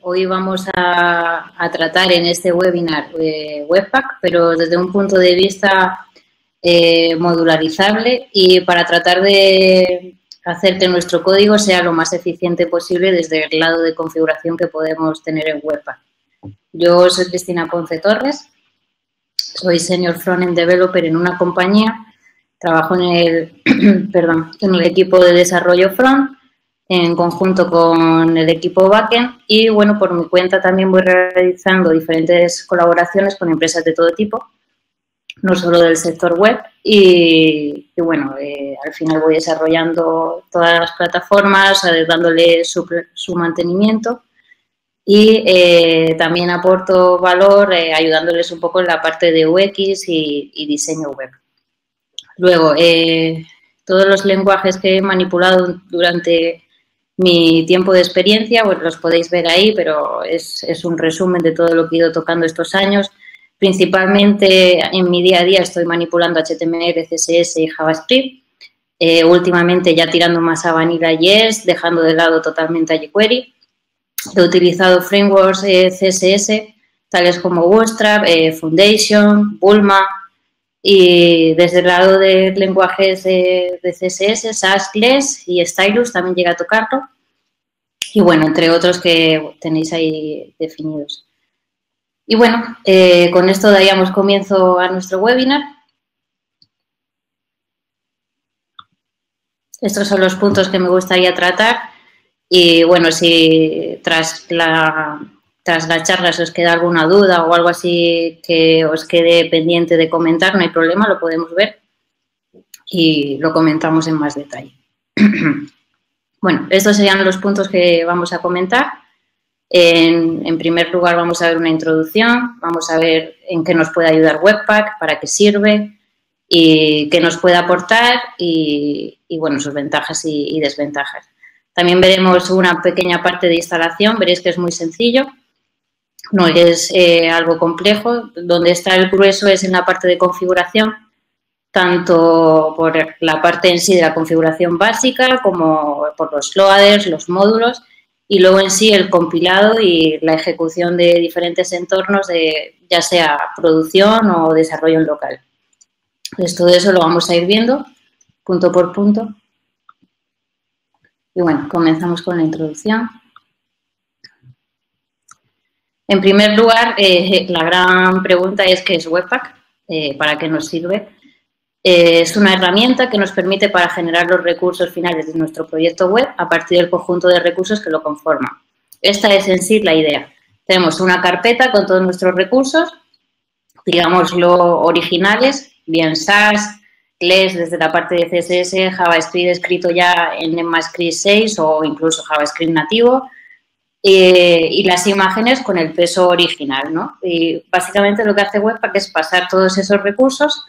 Hoy vamos a tratar en este webinar Webpack, pero desde un punto de vista modularizable y para tratar de hacer que nuestro código sea lo más eficiente posible desde el lado de configuración que podemos tener en Webpack. Yo soy Cristina Ponce Torres, soy Senior Frontend Developer en una compañía, trabajo en el equipo de desarrollo front en conjunto con el equipo backend y, bueno, por mi cuenta también voy realizando diferentes colaboraciones con empresas de todo tipo, no solo del sector web y bueno, al final voy desarrollando todas las plataformas, dándole su mantenimiento y también aporto valor ayudándoles un poco en la parte de UX y diseño web. Luego, todos los lenguajes que he manipulado durante mi tiempo de experiencia, pues los podéis ver ahí, pero es un resumen de todo lo que he ido tocando estos años. Principalmente en mi día a día estoy manipulando HTML, CSS y JavaScript. Últimamente ya tirando más a Vanilla.js, dejando de lado totalmente a jQuery. He utilizado frameworks CSS, tales como Bootstrap, Foundation, Bulma. Y desde el lado de lenguajes de CSS, Sass, Less y Stylus también llega a tocarlo. Y bueno, entre otros que tenéis ahí definidos. Y bueno, con esto daríamos comienzo a nuestro webinar. Estos son los puntos que me gustaría tratar. Y bueno, si tras la charla si os queda alguna duda o algo así que os quede pendiente de comentar, no hay problema, lo podemos ver y lo comentamos en más detalle. Bueno, estos serían los puntos que vamos a comentar. En primer lugar, vamos a ver una introducción, vamos a ver en qué nos puede ayudar Webpack, para qué sirve y qué nos puede aportar y bueno, sus ventajas y desventajas. También veremos una pequeña parte de instalación, veréis que es muy sencillo, no es algo complejo. Donde está el grueso es en la parte de configuración, tanto por la parte en sí de la configuración básica como por los loaders, los módulos y luego en sí el compilado y la ejecución de diferentes entornos de ya sea producción o desarrollo en local. Pues todo eso lo vamos a ir viendo punto por punto. Y bueno, comenzamos con la introducción. En primer lugar, la gran pregunta es ¿qué es Webpack? ¿Para qué nos sirve? Es una herramienta que nos permite para generar los recursos finales de nuestro proyecto web a partir del conjunto de recursos que lo conforman. Esta es en sí la idea. Tenemos una carpeta con todos nuestros recursos, digámoslo originales, bien Sass, Less desde la parte de CSS, JavaScript escrito ya en ECMAScript 6 o incluso JavaScript nativo, y las imágenes con el peso original, ¿no? Y básicamente lo que hace Webpack es pasar todos esos recursos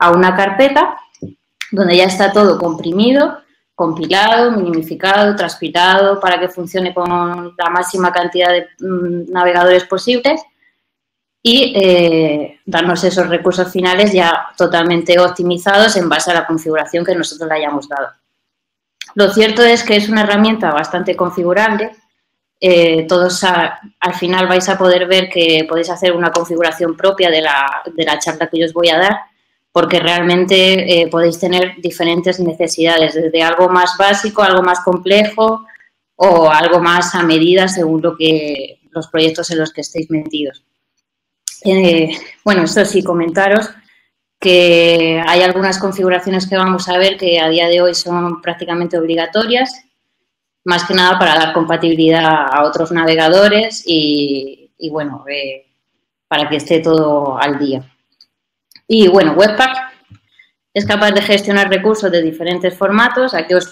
a una carpeta donde ya está todo comprimido, compilado, minimificado, transpilado para que funcione con la máxima cantidad de navegadores posibles y darnos esos recursos finales ya totalmente optimizados en base a la configuración que nosotros le hayamos dado. Lo cierto es que es una herramienta bastante configurable. Todos al final vais a poder ver que podéis hacer una configuración propia de la charla que yo os voy a dar, porque realmente podéis tener diferentes necesidades, desde algo más básico, algo más complejo o algo más a medida según los proyectos en los que estéis metidos. Bueno, esto sí, comentaros que hay algunas configuraciones que vamos a ver que a día de hoy son prácticamente obligatorias, más que nada para dar compatibilidad a otros navegadores y bueno, para que esté todo al día. Y bueno, Webpack es capaz de gestionar recursos de diferentes formatos. Aquí os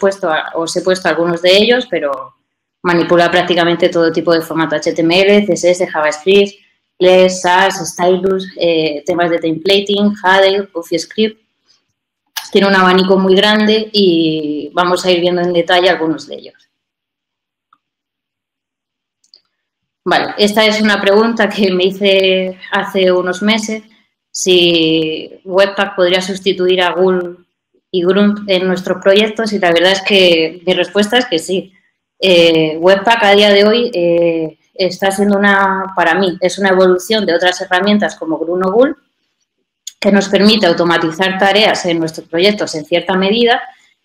he puesto algunos de ellos, pero manipula prácticamente todo tipo de formato HTML, CSS, JavaScript, Less, Sass, Stylus, temas de templating, Header, CoffeeScript. Tiene un abanico muy grande y vamos a ir viendo en detalle algunos de ellos. Vale, esta es una pregunta que me hice hace unos meses, si Webpack podría sustituir a Ghoul y Grunt en nuestros proyectos, y la verdad es que mi respuesta es que sí. Webpack a día de hoy está siendo para mí, es una evolución de otras herramientas como Grunt o Ghoul, que nos permite automatizar tareas en nuestros proyectos en cierta medida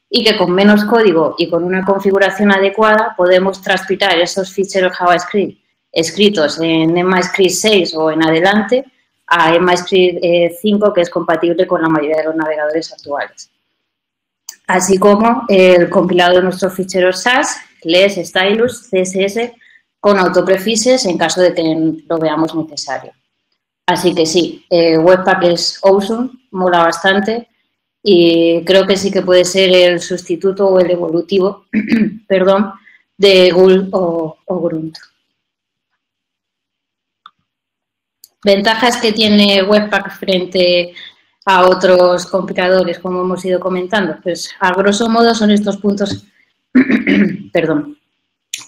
y que con menos código y con una configuración adecuada podemos transpirar esos ficheros JavaScript escritos en ECMAScript 6 o en adelante a ECMAScript 5, que es compatible con la mayoría de los navegadores actuales. Así como el compilado de nuestros ficheros SAS, LES, Stylus, CSS, con autoprefixes en caso de que lo veamos necesario. Así que sí, Webpack es awesome, mola bastante y creo que sí que puede ser el sustituto o el evolutivo, perdón, de Ghoul o Grunt. Ventajas que tiene Webpack frente a otros compiladores, como hemos ido comentando, pues a grosso modo son estos puntos, perdón,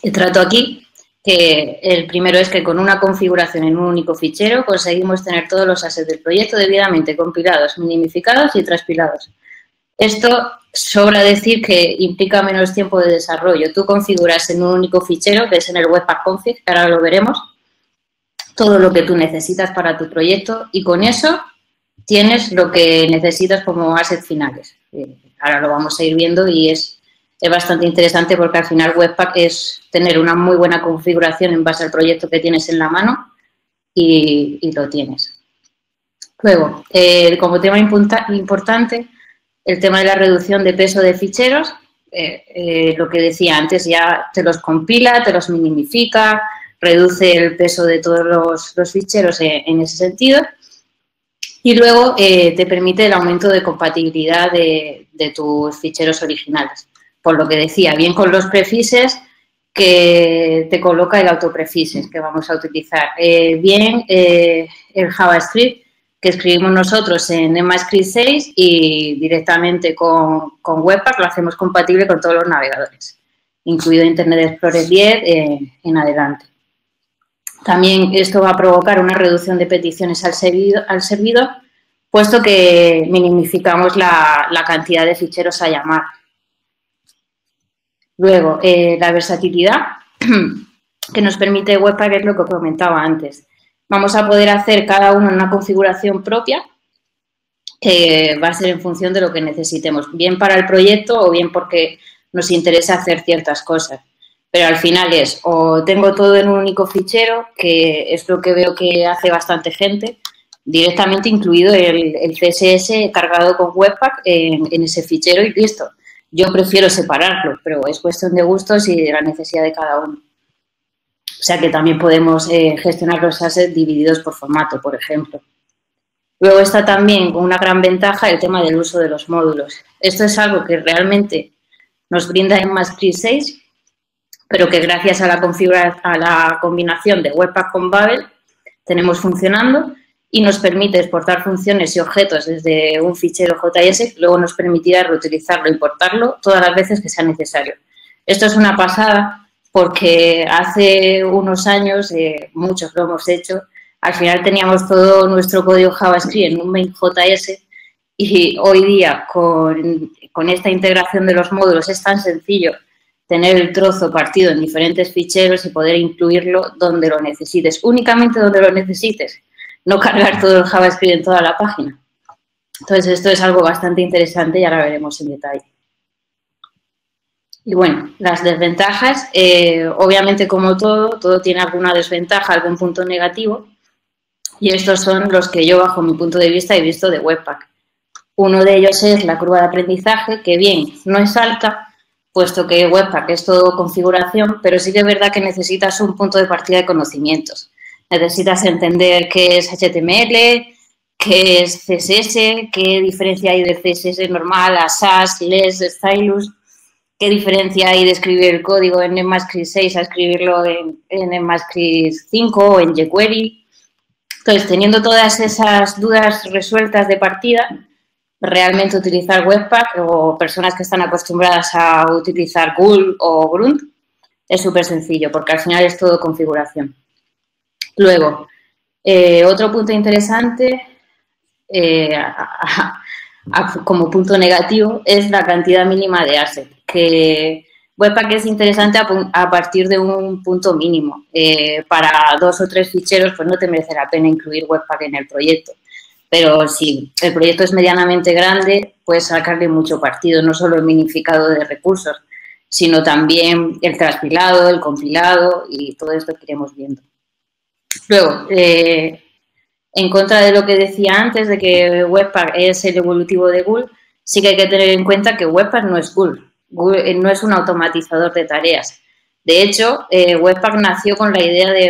que trato aquí, que el primero es que con una configuración en un único fichero conseguimos tener todos los assets del proyecto debidamente compilados, minimificados y transpilados. Esto sobra decir que implica menos tiempo de desarrollo. Tú configuras en un único fichero, que es en el Webpack config, que ahora lo veremos, todo lo que tú necesitas para tu proyecto y con eso tienes lo que necesitas como assets finales. Ahora lo vamos a ir viendo y es bastante interesante porque al final Webpack es tener una muy buena configuración en base al proyecto que tienes en la mano y lo tienes. Luego, como tema importante, el tema de la reducción de peso de ficheros, lo que decía antes, ya te los compila, te los minimifica, reduce el peso de todos los ficheros en ese sentido. Y luego te permite el aumento de compatibilidad de tus ficheros originales. Por lo que decía, bien con los prefixes que te coloca el autoprefixes que vamos a utilizar. Bien el JavaScript que escribimos nosotros en ECMAScript 6 y directamente con Webpack lo hacemos compatible con todos los navegadores, incluido Internet Explorer 10 en adelante. También esto va a provocar una reducción de peticiones al servidor, puesto que minimificamos la cantidad de ficheros a llamar. Luego, la versatilidad que nos permite Webpack es lo que comentaba antes. Vamos a poder hacer cada uno una configuración propia que va a ser en función de lo que necesitemos, bien para el proyecto o bien porque nos interesa hacer ciertas cosas. Pero al final es, o tengo todo en un único fichero, que es lo que veo que hace bastante gente, directamente incluido el CSS cargado con Webpack en ese fichero y listo. Yo prefiero separarlo, pero es cuestión de gustos y de la necesidad de cada uno. O sea que también podemos gestionar los assets divididos por formato, por ejemplo. Luego está también con una gran ventaja el tema del uso de los módulos. Esto es algo que realmente nos brinda ECMAScript 6, pero que gracias a la combinación de Webpack con Babel tenemos funcionando y nos permite exportar funciones y objetos desde un fichero JS, que luego nos permitirá reutilizarlo e importarlo todas las veces que sea necesario. Esto es una pasada porque hace unos años, muchos lo hemos hecho, al final teníamos todo nuestro código JavaScript en un main.js y hoy día con esta integración de los módulos es tan sencillo tener el trozo partido en diferentes ficheros y poder incluirlo donde lo necesites, únicamente donde lo necesites, no cargar todo el JavaScript en toda la página. Entonces, esto es algo bastante interesante y ahora veremos en detalle. Y bueno, las desventajas, obviamente como todo tiene alguna desventaja, algún punto negativo y estos son los que yo bajo mi punto de vista he visto de Webpack. Uno de ellos es la curva de aprendizaje, que bien, no es alta, puesto que Webpack es todo configuración, pero sí que es verdad que necesitas un punto de partida de conocimientos. Necesitas entender qué es HTML, qué es CSS, qué diferencia hay del CSS normal a SAS, LES, Stylus, qué diferencia hay de escribir el código en ECMAScript 6 a escribirlo en ECMAScript 5 o en jQuery. Entonces, teniendo todas esas dudas resueltas de partida, realmente utilizar Webpack o personas que están acostumbradas a utilizar Ghoul o Grunt es súper sencillo porque al final es todo configuración. Luego, otro punto interesante como punto negativo es la cantidad mínima de assets, que Webpack es interesante a partir de un punto mínimo. Para 2 o 3 ficheros, pues no te merece la pena incluir Webpack en el proyecto. Pero si el proyecto es medianamente grande, puedes sacarle mucho partido, no solo el minificado de recursos, sino también el transpilado, el compilado y todo esto que iremos viendo. Luego, en contra de lo que decía antes, de que Webpack es el evolutivo de Google, sí que hay que tener en cuenta que Webpack no es Google. Google no es un automatizador de tareas. De hecho, Webpack nació con la idea de